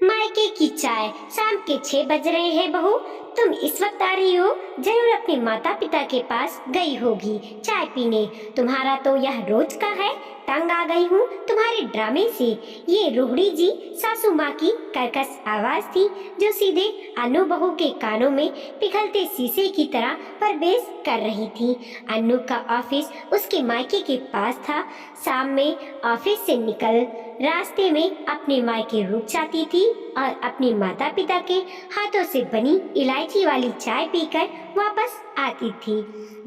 मायके की चाय। शाम के 6 बज रहे हैं बहू, तुम इस वक्त आ रही हो? जरूर अपने माता पिता के पास गई होगी चाय पीने। तुम्हारा तो यह रोज का है। तंग आ गई हूँ तुम्हारे ड्रामे से। ये रोहड़ी जी सासू माँ की कर्कश आवाज थी जो सीधे अनु बहू के कानों में पिघलते शीशे की तरह प्रवेश कर रही थी। अनु का ऑफिस उसके मायके के पास था। शाम में ऑफिस से निकल रास्ते में अपने मायके रुक जाती थी और अपने माता पिता के हाथों से बनी इलायची वाली चाय पीकर वापस आती थी।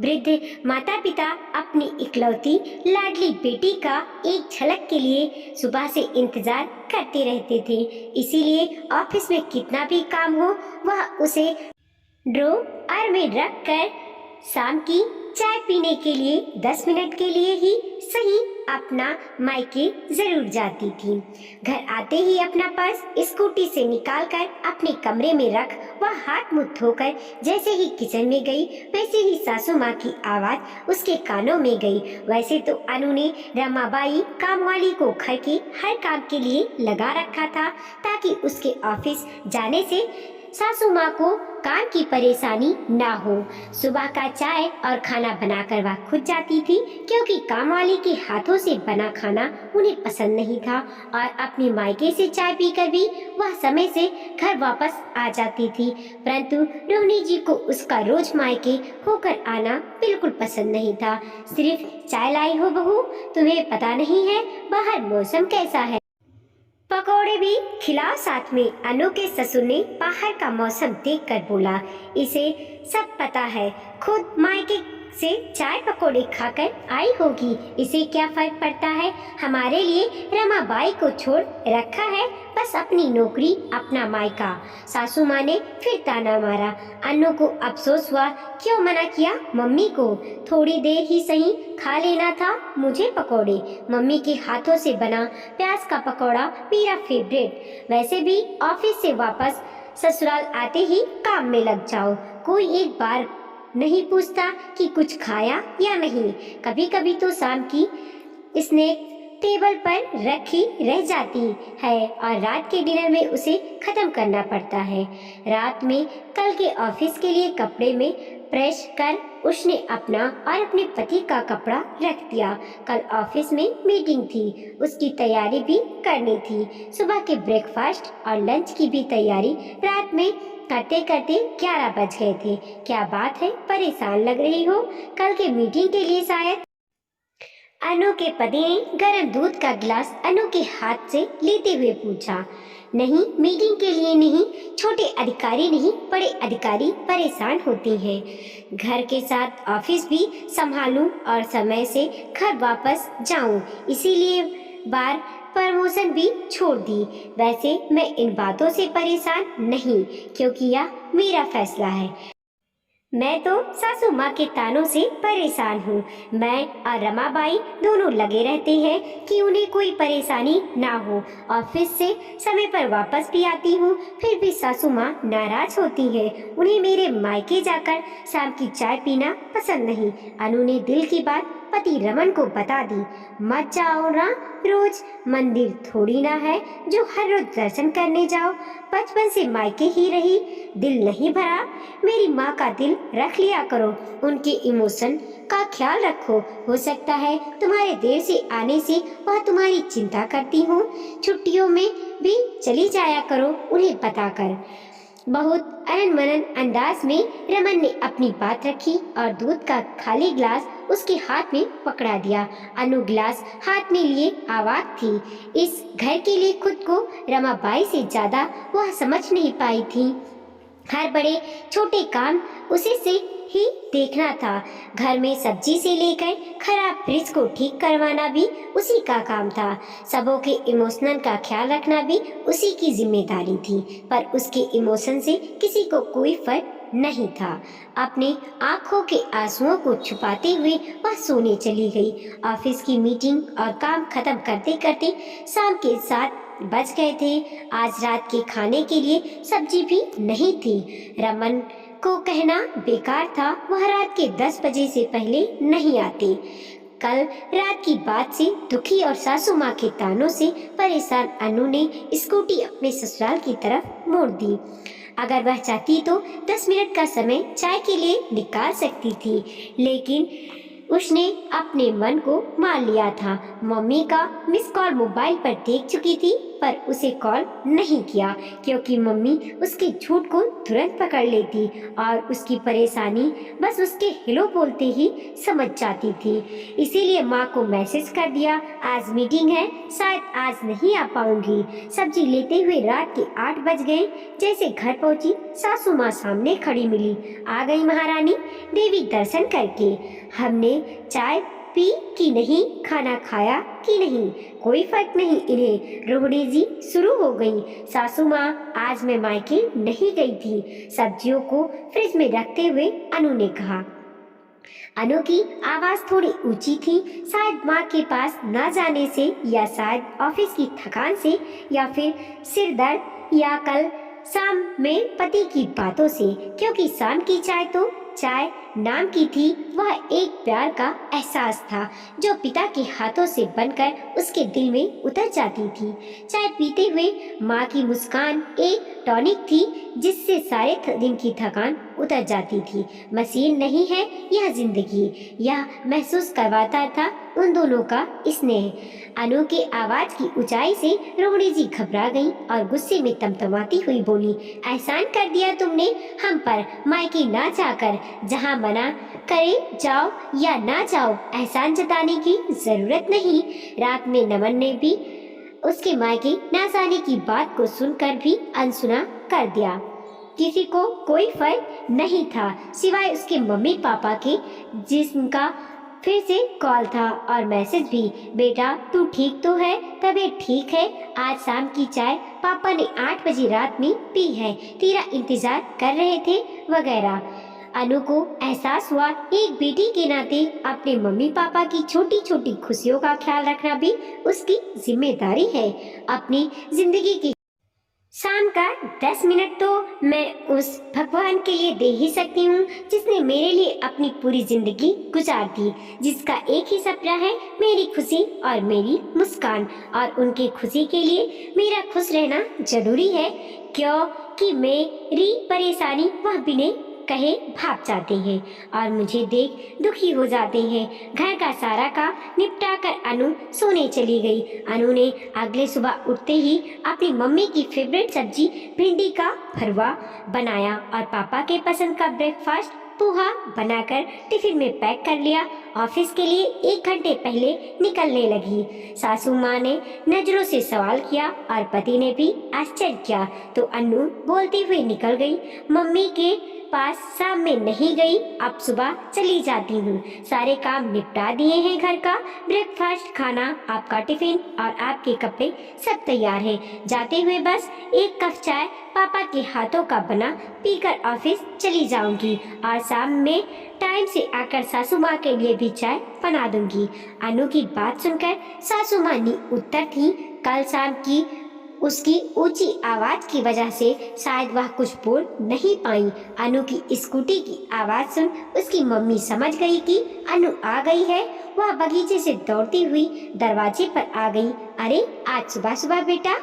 वृद्ध माता पिता अपनी इकलौती लाडली बेटी का एक झलक के लिए सुबह से इंतजार करते रहते थे। इसीलिए ऑफिस में कितना भी काम हो वह उसे ड्रॉअर में रख कर शाम की चाय पीने के लिए 10 मिनट के लिए ही सही अपना मायके जरूर जाती थी। घर आते ही अपना पर्स स्कूटी से निकालकर अपने कमरे में रख वह हाथ मुंह धोकर जैसे ही किचन में गई वैसे ही सासू माँ की आवाज उसके कानों में गई। वैसे तो अनु ने रमाबाई कामवाली को घर के हर काम के लिए लगा रखा था ताकि उसके ऑफिस जाने से सासू माँ को काम की परेशानी ना हो। सुबह का चाय और खाना बनाकर वह खुद जाती थी क्योंकि कामवाली के हाथों से बना खाना उन्हें पसंद नहीं था और अपनी मायके से चाय पीकर भी वह समय से घर वापस आ जाती थी। परंतु रोहिणी जी को उसका रोज मायके होकर आना बिल्कुल पसंद नहीं था। सिर्फ चाय लाई हो बहू, तुम्हें पता नहीं है बाहर मौसम कैसा है? पकौड़े भी खिलाओ साथ में। अनु के ससुर ने बाहर का मौसम देखकर बोला, इसे सब पता है, खुद मायके से चाय पकौड़े खाकर आई होगी, इसे क्या फर्क पड़ता है? हमारे लिए रमाबाई को छोड़ रखा है, बस अपनी नौकरी अपना मायका। सासू माँ ने फिर ताना मारा। अनु को अफसोस हुआ, क्यों मना किया मम्मी को? थोड़ी देर ही सही खा लेना था मुझे पकौड़े। मम्मी के हाथों से बना प्याज का पकौड़ा मेरा फेवरेट। वैसे भी ऑफिस से वापस ससुराल आते ही काम में लग जाओ, कोई एक बार नहीं पूछता कि कुछ खाया या नहीं। कभी कभी तो शाम की स्नैक टेबल पर रखी रह जाती है और रात के डिनर में उसे खत्म करना पड़ता है। रात में कल के ऑफिस के लिए कपड़े में प्रेस कर उसने अपना और अपने पति का कपड़ा रख दिया। कल ऑफिस में मीटिंग थी, उसकी तैयारी भी करनी थी। सुबह के ब्रेकफास्ट और लंच की भी तैयारी रात में करते करते 11 बज गए थे। क्या बात है, परेशान लग रही हो? कल के मीटिंग के लिए शायद? अनु के पति ने गर्म दूध का गिलास अनु के हाथ से लेते हुए पूछा। नहीं, मीटिंग के लिए नहीं, छोटे अधिकारी नहीं बड़े अधिकारी परेशान होते हैं। घर के साथ ऑफिस भी संभालूं और समय से घर वापस जाऊं, इसीलिए बार प्रमोशन भी छोड़ दी। वैसे मैं इन बातों से परेशान नहीं, क्योंकि यह मेरा फैसला है। मैं तो सासू माँ के तानों से परेशान हूँ। मैं और रमाबाई दोनों लगे रहते हैं कि उन्हें कोई परेशानी ना हो। ऑफिस से समय पर वापस भी आती हूँ, फिर भी सासू माँ नाराज होती है। उन्हें मेरे मायके जाकर शाम की चाय पीना पसंद नहीं। अनु ने दिल की बात पति रमन को बता दी। मत जाओ ना रोज, मंदिर थोड़ी ना है जो हर रोज दर्शन करने जाओ। बचपन से मायके ही रही, दिल नहीं भरा। मेरी माँ का दिल रख लिया करो, उनके इमोशन का ख्याल रखो। हो सकता है तुम्हारे देर से आने से वह तुम्हारी चिंता करती हो। छुट्टियों में भी चली जाया करो उन्हें बताकर। बहुत अनन मनन अंदाज में रमन ने अपनी बात रखी और दूध का खाली गिलास उसके हाथ में पकड़ा दिया। अनु गिलास हाथ में लिए आवाज थी। इस घर के लिए खुद को रमाबाई से ज्यादा वह समझ नहीं पाई थी। हर बड़े छोटे काम उसे से ही देखना था। घर में सब्जी से लेकर खराब फ्रिज को ठीक करवाना भी उसी का काम था। सबों के इमोशनल का ख्याल रखना भी उसी की जिम्मेदारी थी, पर उसके इमोशन से किसी को कोई फर्क नहीं था। अपने आंखों के आंसुओं को छुपाते हुए वह सोने चली गई। ऑफिस की मीटिंग और काम खत्म करते करते शाम के 7 बज गए थे। आज रात के खाने के लिए सब्जी भी नहीं थी। रमन को कहना बेकार था, वह रात के 10 बजे से पहले नहीं आते। कल रात की बात से दुखी और सासू माँ के तानों से परेशान अनु ने स्कूटी अपने ससुराल की तरफ मोड़ दी। अगर वह चाहती तो 10 मिनट का समय चाय के लिए निकाल सकती थी, लेकिन उसने अपने मन को मार लिया था। मम्मी का मिस कॉल मोबाइल पर देख चुकी थी, पर उसे कॉल नहीं किया क्योंकि मम्मी उसके झूठ को तुरंत पकड़ लेती और उसकी परेशानी बस उसके हेलो बोलते ही समझ जाती थी। इसीलिए माँ को मैसेज कर दिया, आज मीटिंग है, शायद आज नहीं आ पाऊंगी। सब्जी लेते हुए रात के 8 बज गए। जैसे घर पहुंची, सासू माँ सामने खड़ी मिली। आ गई महारानी, देवी दर्शन करके। हमने चाय पी कि नहीं, खाना खाया कि नहीं, कोई फर्क नहीं इन्हें। रोहिणी जी शुरू हो गई। सासू माँ, आज मैं मायके नहीं गई थी। सब्जियों को फ्रिज में रखते हुए अनु ने कहा। अनु की आवाज थोड़ी ऊंची थी, शायद माँ के पास ना जाने से, या शायद ऑफिस की थकान से, या फिर सिर दर्द, या कल शाम में पति की बातों से। क्योंकि शाम की चाय तो चाय नाम की थी, वह एक प्यार का एहसास था जो पिता के हाथों से बनकर उसके दिल में उतर जाती थी। चाय पीते हुए माँ की मुस्कान एक टॉनिक थी जिससे सारे दिन की थकान उतर जाती थी। मशीन नहीं है यह जिंदगी, यह महसूस करवाता था उन दोनों का स्नेह। अनु की आवाज की ऊंचाई से रोहिणी जी घबरा गई और गुस्से में तमतमाती हुई बोली, एहसान कर दिया तुमने हम पर, मायके ना जाकर। जहाँ मना करे जाओ या ना जाओ, एहसान जताने की जरूरत नहीं। रात में नमन ने भी उसके मायके ना जाने की बात को सुनकर भी अनसुना कर दिया। किसी को कोई फर्क नहीं था सिवाय उसके मम्मी पापा के, जिसका फिर से कॉल था और मैसेज भी, बेटा तू ठीक तो है, तबीयत ठीक है, आज शाम की चाय पापा ने 8 बजे रात में पी है, तेरा इंतजार कर रहे थे, वगैरह। अनु को एहसास हुआ एक बेटी के नाते अपने मम्मी पापा की छोटी छोटी खुशियों का ख्याल रखना भी उसकी जिम्मेदारी है। अपनी जिंदगी की शाम का 10 मिनट तो मैं उस भगवान के लिए दे ही सकती हूँ जिसने मेरे लिए अपनी पूरी जिंदगी गुजार दी, जिसका एक ही सपना है मेरी खुशी और मेरी मुस्कान, और उनकी खुशी के लिए मेरा खुश रहना जरूरी है, क्योंकि मेरी परेशानी वह बिना कहे भाग जाते हैं और मुझे देख दुखी हो जाते हैं। घर का सारा काम निपटा कर अनु सोने चली गई। अनु ने अगले सुबह उठते ही अपनी मम्मी की फेवरेट सब्जी भिंडी का भरवा बनाया और पापा के पसंद का ब्रेकफास्ट पोहा बनाकर टिफिन में पैक कर लिया। ऑफिस के लिए 1 घंटे पहले निकलने लगी। सासू माँ ने नजरों से सवाल किया और पति ने भी आश्चर्य किया, तो अनु बोलते हुए निकल गई, मम्मी के पास शाम में नहीं गई, अब सुबह चली जाती हूँ। सारे काम निपटा दिए हैं, घर का ब्रेकफास्ट, खाना, आपका टिफिन और आपके कपड़े सब तैयार है। जाते हुए बस 1 कप चाय पापा के हाथों का बना पीकर ऑफिस चली जाऊंगी और शाम में टाइम से आकर सासू माँ के लिए भी चाय बना दूंगी। अनु की बात सुनकर सासू माँ ने उत्तर थी, कल शाम की उसकी ऊंची आवाज की वजह से शायद वह कुछ बोल नहीं पाई। अनु की स्कूटी की आवाज सुन उसकी मम्मी समझ गई कि अनु आ गई है। वह बगीचे से दौड़ती हुई दरवाजे पर आ गई। अरे आज सुबह सुबह बेटा।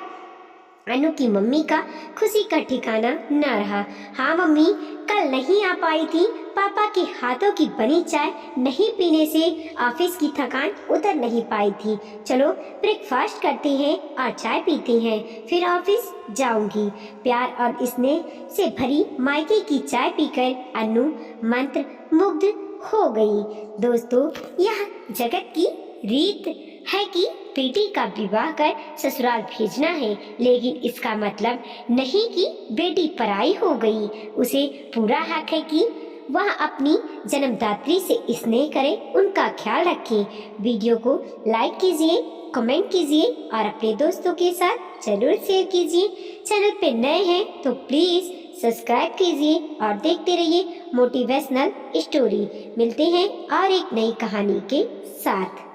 अनु की मम्मी का खुशी का ठिकाना न रहा। हाँ मम्मी, कल नहीं आ पाई थी, पापा के हाथों की बनी चाय नहीं पीने से ऑफिस की थकान उतर नहीं पाई थी। चलो ब्रेकफास्ट करते हैं और चाय पीते हैं, फिर ऑफिस जाऊंगी। प्यार और स्नेह से भरी मायके की चाय पीकर अनु मंत्र मुग्ध हो गई। दोस्तों, यह जगत की रीत है कि बेटी का विवाह कर ससुराल भेजना है, लेकिन इसका मतलब नहीं कि बेटी पराई हो गई। उसे पूरा हक है कि वह अपनी जन्मदात्री से स्नेह करे, उनका ख्याल रखे। वीडियो को लाइक कीजिए, कमेंट कीजिए और अपने दोस्तों के साथ जरूर शेयर कीजिए। चैनल पे नए हैं तो प्लीज सब्सक्राइब कीजिए और देखते रहिए मोटिवेशनल स्टोरी। मिलते हैं और एक नई कहानी के साथ।